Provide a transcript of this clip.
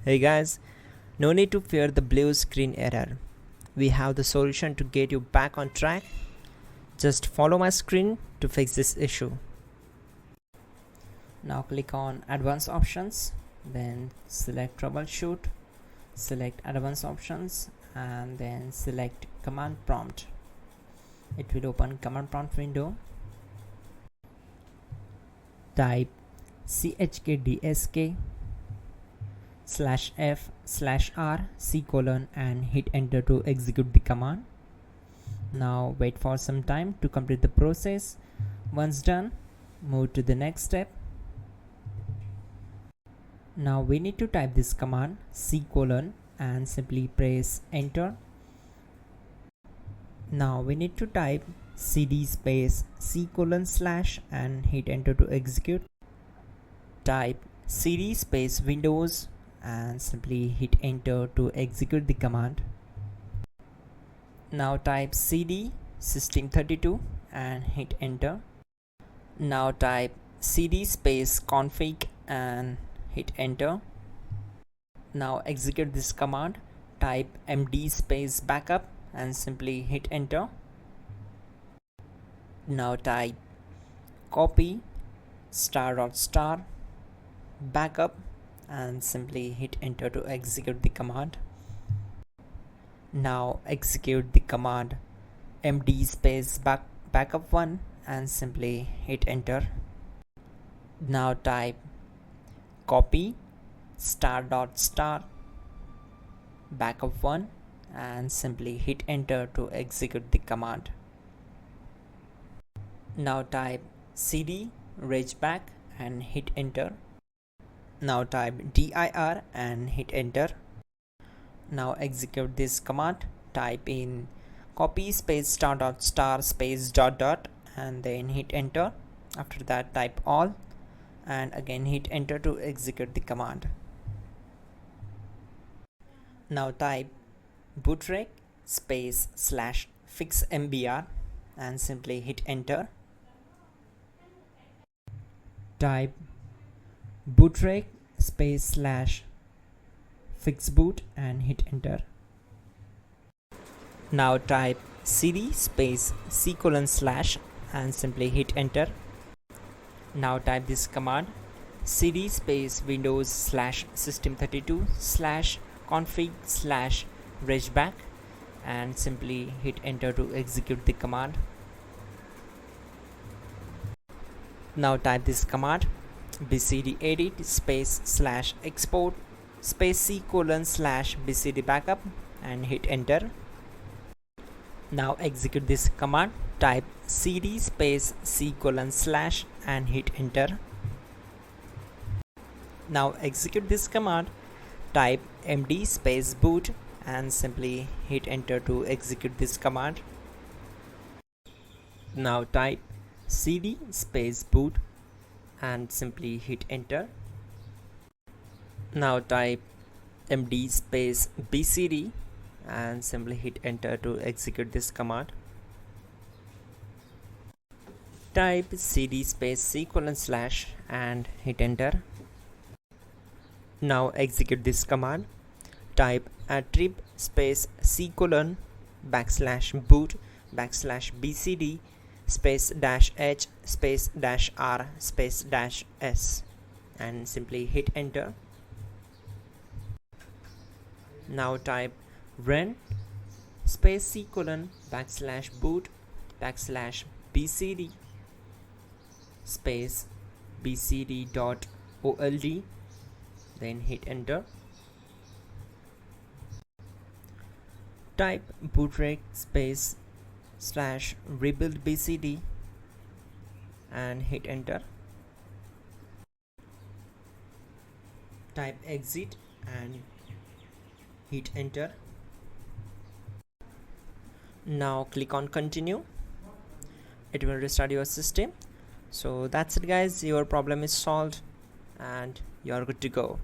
Hey guys, no need to fear the blue screen error. We have the solution to get you back on track. Just follow my screen to fix this issue. Now click on Advanced Options, then select Troubleshoot, select Advanced Options, and then select Command Prompt. It will open Command Prompt window. Type chkdsk /f/r and hit enter to execute the command. Now wait for some time to complete the process. Once done, move to the next step. Now we need to type this command and simply press enter. Now we need to type cd space // and hit enter to execute. Type cd space Windows and simply hit enter to execute the command. Now type cd system32 and hit enter. Now type cd space config and hit enter. Now execute this command. Type md space backup and simply hit enter. Now type copy *** backup and simply hit enter to execute the command. Now execute the command md space backup1 and simply hit enter. Now type copy ** backup1 and simply hit enter to execute the command. Now type cd regback and hit enter. Now type dir and hit enter. Now execute this command. Type in copy space ** space .. and then hit enter. After that type all and again hit enter to execute the command. Now type bootrec space /fixmbr and simply hit enter. Type bootrec space /fixboot and hit enter. Now type cd space // and simply hit enter. Now type this command cd space windows /system32 /config /regback and simply hit enter to execute the command. Now type this command bcd edit space /export space c /bcd backup and hit enter. Now execute this command. Type cd space c / and hit enter. Now execute this command. Type md space boot and simply hit enter to execute this command. Now type cd space boot and simply hit enter. Now type md space bcd and simply hit enter to execute this command. Type cd space c / and hit enter. Now execute this command. Type attrib space c /boot /bcd space -h space -r space -s and simply hit enter. Now type run space c /boot /bcd space bcd.old, then hit enter. Type bootrec space /rebuild bcd and hit enter. Type exit and hit enter. Now click on continue. It will restart your system. So that's it guys, your problem is solved and you're good to go.